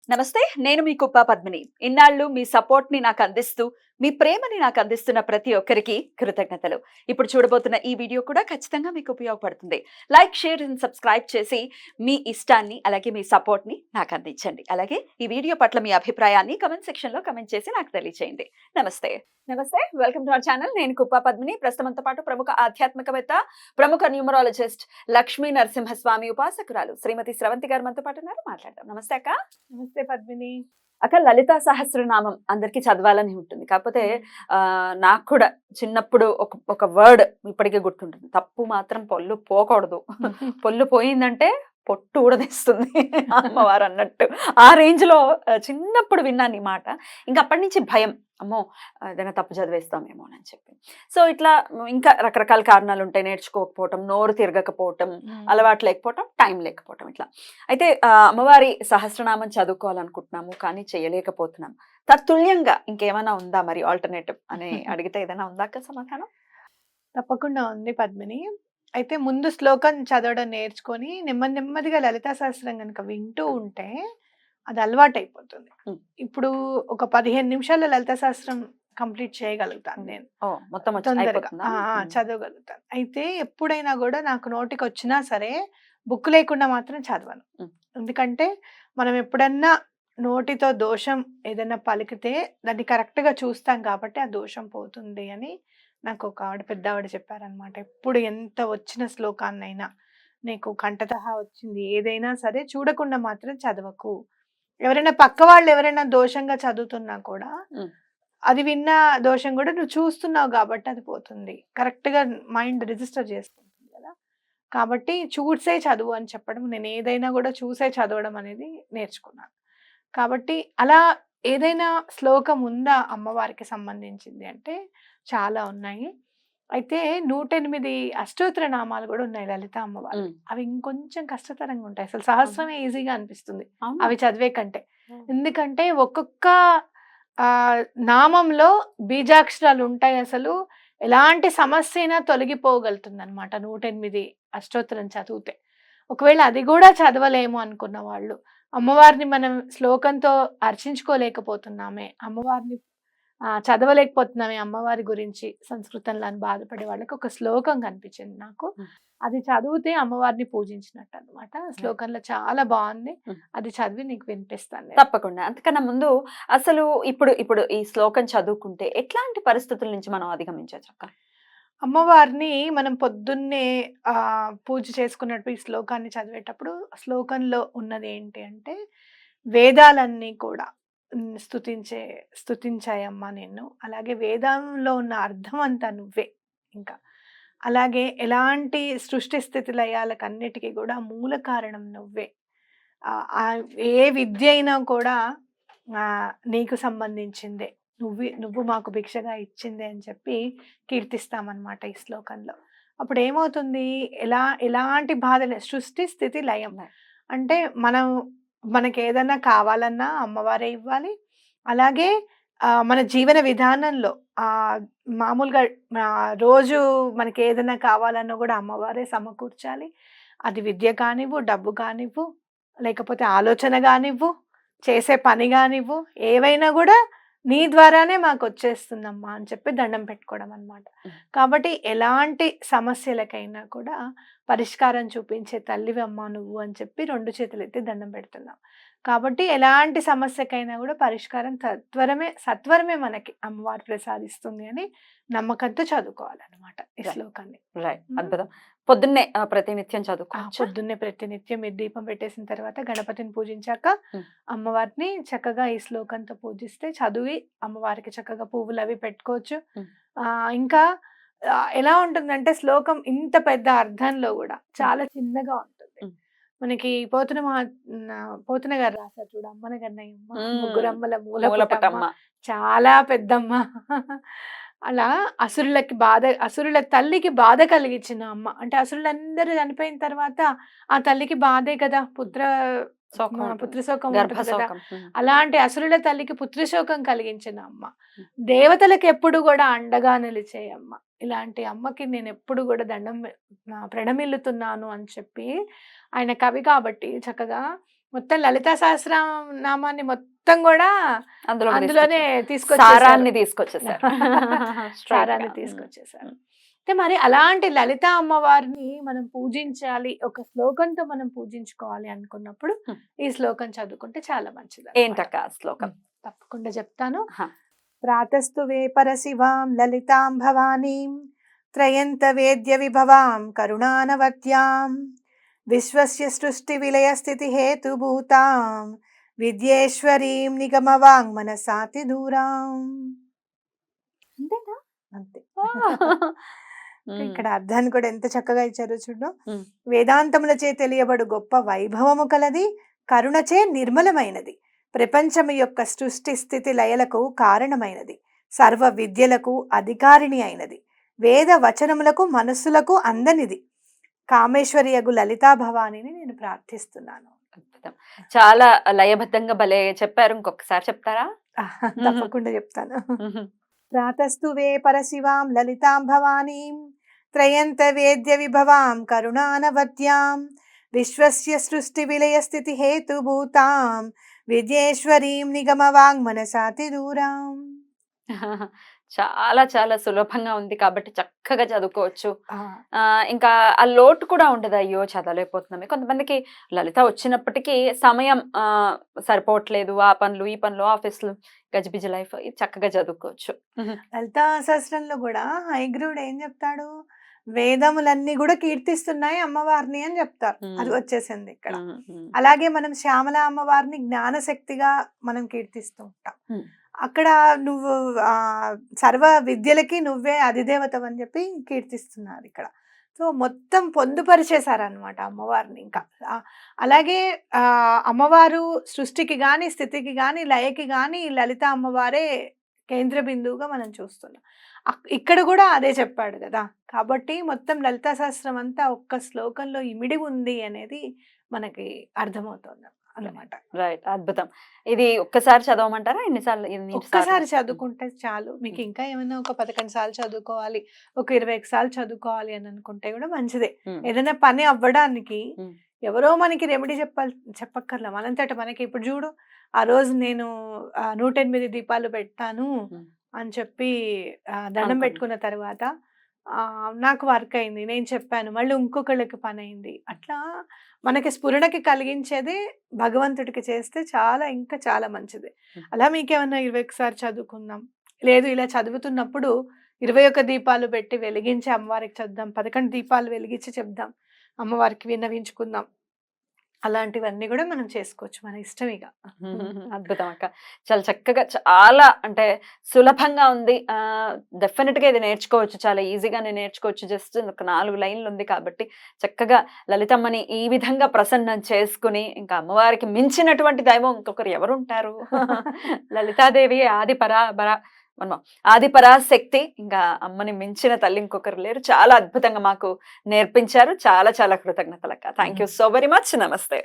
నమస్తే. నేను మీ కుప్ప పద్మిని. ఇన్నాళ్ళు మీ సపోర్ట్‌ని నాకందిస్తూ, మీ ప్రేమని నాకందిస్తున్న ప్రతి ఒక్కరికి కృతజ్ఞతలు. ఇప్పుడు చూడబోతున్న ఈ వీడియో కూడా ఖచ్చితంగా మీకు ఉపయోగపడుతుంది. లైక్, షేర్ అండ్ సబ్స్క్రైబ్ చేసి మీ ఇష్టాన్ని, అలాగే మీ సపోర్ట్‌ని నాకందించండి. అలాగే ఈ వీడియో పట్ల మీ అభిప్రాయాన్ని కామెంట్ సెక్షన్‌లో కామెంట్ చేసి నాకు తెలియజేయండి. నమస్తే. నమస్తే. Welcome to our channel. నేను కుప్ప పద్మిని. ప్రస్తుతం మనతో పాటు ప్రముఖ ఆధ్యాత్మికవేత్త, ప్రముఖ న్యూమరాలజిస్ట్ లక్ష్మీ నరసింహస్వామి ఉపాసకురాలు శ్రీమతి స్రవంతి గారు మనతో పాటు ఉన్నారు. మాట్లాడదాం. నమస్తే అక్క. నమస్తే పద్మిని. అక్క, లలితా సహస్రనామం అందరికి చదవాలని ఉంటుంది. కాకపోతే నాకు కూడా చిన్నప్పుడు ఒక వర్డ్ ఇప్పటికీ గుర్తుంటుంది. తప్పు మాత్రం పొల్లు పోకూడదు. పొల్లు పోయిందంటే పొట్టు ఊడదీస్తుంది అమ్మవారు అన్నట్టు. ఆ రేంజ్ లో చిన్నప్పుడు విన్నాను ఈ మాట. ఇంకా అప్పటి నుంచి భయం, అమ్మో ఏదైనా తప్పు చదివేస్తామేమో అని చెప్పి. సో ఇట్లా ఇంకా రకరకాల కారణాలు ఉంటాయి. నేర్చుకోకపోవటం, నోరు తిరగకపోవటం, అలవాటు లేకపోవటం, టైం లేకపోవటం, ఇట్లా. అయితే అమ్మవారి సహస్రనామం చదువుకోవాలనుకుంటున్నాము, కానీ చేయలేకపోతున్నాము. తత్తుల్యంగా ఇంకేమైనా ఉందా మరి ఆల్టర్నేటివ్ అని అడిగితే ఏదైనా ఉందా అక్క సమాధానం? తప్పకుండా ఉంది పద్మిని. అయితే ముందు శ్లోకం చదవడం నేర్చుకొని నెమ్మదిగా లలితా సహస్రం గనుక వింటూ ఉంటే అది అలవాటైపోతుంది. ఇప్పుడు ఒక 15 నిమిషాల్లో లలితా సహస్రం కంప్లీట్ చేయగలుగుతాను నేను. మొత్తం తొందరగా చదవగలుగుతాను. అయితే ఎప్పుడైనా కూడా నాకు నోటికి వచ్చినా సరే బుక్ లేకుండా మాత్రం చదవను. ఎందుకంటే మనం ఎప్పుడన్నా నోటితో దోషం ఏదైనా పలికితే దాన్ని కరెక్ట్ గా చూస్తాం కాబట్టి ఆ దోషం పోతుంది అని నాకు ఒక పెద్ద ఆవిడ చెప్పారనమాట. ఎప్పుడు ఎంత వచ్చిన శ్లోకాన్నైనా నీకు కంఠతః వచ్చింది ఏదైనా సరే చూడకుండా మాత్రం చదవకు. ఎవరైనా పక్క వాళ్ళు ఎవరైనా దోషంగా చదువుతున్నా కూడా అది విన్న దోషం కూడా నువ్వు చూస్తున్నావు కాబట్టి అది పోతుంది. కరెక్ట్ గా మైండ్ రిజిస్టర్ చేసుకుంటుంది కదా. కాబట్టి చూసే చదువు అని చెప్పడం, నేను ఏదైనా కూడా చూసే చదవడం అనేది నేర్చుకున్నాను. కాబట్టి అలా ఏదైనా శ్లోకం ఉందా అమ్మవారికి సంబంధించింది అంటే చాలా ఉన్నాయి. అయితే 108 అష్టోత్తర నామాలు కూడా ఉన్నాయి లలిత అమ్మవారు. అవి ఇంకొంచెం కష్టతరంగా ఉంటాయి. అసలు సహస్రమే ఈజీగా అనిపిస్తుంది అవి చదివే కంటే. ఎందుకంటే ఒక్కొక్క నామంలో బీజాక్షరాలు ఉంటాయి. అసలు ఎలాంటి సమస్య అయినా తొలగిపోగలుగుతుంది అనమాట 108 అష్టోత్తరం చదివితే. ఒకవేళ అది కూడా చదవలేము అనుకున్న వాళ్ళు, అమ్మవారిని మనం శ్లోకంతో అర్చించుకోలేకపోతున్నామే, అమ్మవారిని చదవలేకపోతున్నామే అమ్మవారి గురించి సంస్కృతంలో అని బాధపడే వాళ్ళకి ఒక శ్లోకం కనిపించింది నాకు. అది చదివితే అమ్మవారిని పూజించినట్టు అనమాట. శ్లోకంలో చాలా బాగుంది. అది చదివి నీకు వినిపిస్తాను. తప్పకుండా. అంతకన్నా ముందు అసలు ఇప్పుడు ఈ శ్లోకం చదువుకుంటే ఎట్లాంటి పరిస్థితుల నుంచి మనం అధిగమించవచ్చు అక్క? అమ్మవారిని మనం పొద్దున్నే పూజ చేసుకున్నట్టు ఈ శ్లోకాన్ని చదివేటప్పుడు శ్లోకంలో ఉన్నది ఏంటి అంటే, వేదాలన్నీ కూడా స్తుతించాయమ్మా నిన్ను. అలాగే వేదంలో ఉన్న అర్థం అంతా నువ్వే. ఇంకా అలాగే ఎలాంటి సృష్టి స్థితి లయాలకన్నిటికీ కూడా మూల కారణం నువ్వే. ఏ విద్య అయినా కూడా నీకు సంబంధించిందే. నువ్వు మాకు భిక్షగా ఇచ్చిందే అని చెప్పి కీర్తిస్తామన్నమాట ఈ శ్లోకంలో. అప్పుడు ఏమవుతుంది, ఎలాంటి బాధ సృష్టి స్థితి లయం అంటే మనకి ఏదైనా కావాలన్నా అమ్మవారే ఇవ్వాలి. అలాగే మన జీవన విధానంలో మామూలుగా రోజు మనకి ఏదైనా కావాలన్నా కూడా అమ్మవారే సమకూర్చాలి. అది విద్య కానివ్వు, డబ్బు కానివ్వు, లేకపోతే ఆలోచన కానివ్వు, చేసే పని కానివ్వు, ఏవైనా కూడా నీ ద్వారానే మాకు వచ్చేస్తుందమ్మా అని చెప్పి దండం పెట్టుకోవడం అనమాట. కాబట్టి ఎలాంటి సమస్యలకైనా కూడా పరిష్కారం చూపించే తల్లివి అమ్మా నువ్వు అని చెప్పి 2 చేతులు ఎత్తి దండం పెడుతున్నాం. కాబట్టి ఎలాంటి సమస్యకైనా కూడా పరిష్కారం సత్వరమే మనకి అమ్మవారు ప్రసాదిస్తుంది అని నమ్మకంతో చదువుకోవాలన్నమాట ఈ శ్లోకాన్ని. రైట్, అద్భుతం. పొద్దున్నే ప్రతినిత్యం చదువుకోవచ్చు. పొద్దున్నే ప్రతినిత్యం మీరు దీపం పెట్టేసిన తర్వాత గణపతిని పూజించాక అమ్మవారిని చక్కగా ఈ శ్లోకంతో పూజిస్తే చదివి అమ్మవారికి చక్కగా పువ్వులు అవి పెట్టుకోవచ్చు. ఇంకా ఎలా ఉంటుందంటే శ్లోకం ఇంత పెద్ద అర్థంలో కూడా చాలా చిన్నగా ఉంటుంది. మనకి పోతన గారు రాశారు చూడు, అమ్మన గన్నయ్యమ్మ ముగ్గురమ్మల మూలపుటమ్మ చాలా పెద్దమ్మ. అలా అసురుల తల్లికి బాధ కలిగించిన అమ్మ. అంటే అసురులందరూ చనిపోయిన తర్వాత ఆ తల్లికి బాధే కదా, పుత్రశోకం ఉంటుంది కదా. అలాంటి అసురుల తల్లికి పుత్రశోకం కలిగించిన అమ్మ, దేవతలకు ఎప్పుడు కూడా అండగా నిలిచే అమ్మ. ఇలాంటి అమ్మకి నేను ఎప్పుడు కూడా ప్రణమిల్లుతున్నాను అని చెప్పి ఆయన కవి కాబట్టి చక్కగా మొత్తం లలితా సహస్రనామాన్ని మొత్తం కూడా అందులోకి అందులోనే సారాన్ని తీసుకొచ్చేసారు. సారాన్ని తీసుకొచ్చేసారు. అంటే మరి అలాంటి లలిత అమ్మవారిని మనం పూజించాలి, ఒక శ్లోకంతో మనం పూజించుకోవాలి అనుకున్నప్పుడు ఈ శ్లోకం చదువుకుంటే చాలా మంచిది. ఏంటక్క ఆ శ్లోకం? తప్పకుండా చెప్తాను. హ. ప్రాతస్తు వే పరశివాం లలితాం భవానీం త్రయంత వేద్య విభవాం కరుణానవత్యాం విశ్వస్య సృష్టి విలయ స్థితి హేతుభూతాం విద్యేశ్వరీం నిగమవాంగ్ మనసాతి దూరాం. అంతేనా? అంతే. ఇక్కడ అర్థాన్ని కూడా ఎంత చక్కగా ఇచ్చారో చూడు. వేదాంతములచే తెలియబడు గొప్ప వైభవము కలది, కరుణచే నిర్మలమైనది, ప్రపంచము యొక్క సృష్టి స్థితి లయలకు కారణమైనది, సర్వ విద్యలకు అధికారిణి అయినది, వేద వచనములకు మనస్సులకు అందనిది, కామేశ్వరి యగు లలితా భవానిని నేను ప్రార్థిస్తున్నాను. చాలా లయబద్ధంగా భలే చెప్పారు. ఇంకొకసారి చెప్తారా? తప్పకుండా చెప్తాను. ప్రాతస్తు వే పరశివాం లలితాం భవానీం త్రయంత వేద్య విభవాం కరుణానవత్యాం విశ్వస్య సృష్టి విలయ స్థితి హేతుభూతాం విద్యేశ్వరీం నిగమవాంగ్ మనసాతి దూరాం. చాలా చాలా సులభంగా ఉంది కాబట్టి చక్కగా చదువుకోవచ్చు. ఇంకా ఆ లోటు కూడా ఉండదు, అయ్యో చదవలేకపోతున్నాం. కొంతమందికి లలిత వచ్చినప్పటికీ సమయం సరిపోవట్లేదు, ఆ పనులు ఈ పనులు ఆఫీసులు గజిబిజి లైఫ్, ఇది చక్కగా చదువుకోవచ్చు. లలితా సహస్రంలో కూడా హయగ్రీవుడు ఏం చెప్తాడు, వేదములన్నీ కూడా కీర్తిస్తున్నాయి అమ్మవారిని అని చెప్తారు. అది వచ్చేసింది ఇక్కడ. అలాగే మనం శ్యామల అమ్మవారిని జ్ఞానశక్తిగా మనం కీర్తిస్తూ ఉంటాం. అక్కడ నువ్వు సర్వ విద్యలకి నువ్వే అధిదేవత అని చెప్పి కీర్తిస్తున్నారు ఇక్కడ. సో మొత్తం పొందుపరిచేశారనమాట అమ్మవారిని. ఇంకా అలాగే అమ్మవారు సృష్టికి కానీ స్థితికి కానీ లయకి కానీ లలిత అమ్మవారే కేంద్ర బిందువుగా మనం చూస్తున్నాం. ఇక్కడ కూడా అదే చెప్పాడు కదా. కాబట్టి మొత్తం లలితా సహస్రం అంతా ఒక్క శ్లోకంలో ఇమిడి ఉంది అనేది మనకి అర్థమవుతుంది అన్నమాట. రైట్, అద్భుతం. ఇది ఒక్కసారి చదవమంటారా? ఎన్నిసార్లు? ఒక్కసారి చదువుకుంటే చాలు. మీకు ఇంకా ఏమైనా ఒక 11 సార్లు చదువుకోవాలి, ఒక 21 సార్లు చదువుకోవాలి అని అనుకుంటే కూడా మంచిదే. ఏదైనా పని అవ్వడానికి ఎవరో మనకి రెమెడీ చెప్పక్కర్లా, మనంతట మనకి. ఇప్పుడు చూడు, ఆ రోజు నేను 108 దీపాలు పెట్టాను అని చెప్పి దండం పెట్టుకున్న తర్వాత నాకు వర్క్ అయింది, నేను చెప్పాను, మళ్ళీ ఇంకొకళ్ళకి పని అయింది. అట్లా మనకి స్ఫురణకి కలిగించేది భగవంతుడికి చేస్తే చాలా ఇంకా చాలా మంచిది. అలా మీకేమన్నా 21 సార్లు చదువుకుందాం, లేదు ఇలా చదువుతున్నప్పుడు 21 దీపాలు పెట్టి వెలిగించి అమ్మవారికి చెప్దాం, 11 దీపాలు వెలిగించి చెప్దాం, అమ్మవారికి విన్నవించుకుందాం, అలాంటివన్నీ కూడా మనం చేసుకోవచ్చు, మన ఇష్టం ఇక. అద్భుతం అక్క, చాలా చక్కగా, చాలా అంటే సులభంగా ఉంది. డెఫినెట్ గా ఇది నేర్చుకోవచ్చు, చాలా ఈజీగానే నేర్చుకోవచ్చు. జస్ట్ ఒక 4 లైన్లు ఉంది కాబట్టి చక్కగా లలితమ్మని ఈ విధంగా ప్రసన్నం చేసుకుని, ఇంకా అమ్మవారికి మించినటువంటి దైవం ఇంకొకరు ఎవరుంటారు? లలితాదేవి ఆది పరాశక్తి, ఇంకా అమ్మని మించిన తల్లి ఇంకొకరు లేరు. చాలా అద్భుతంగా మాకు నేర్పించారు. చాలా చాలా కృతజ్ఞతలు అక్క. Thank you so very much. నమస్తే.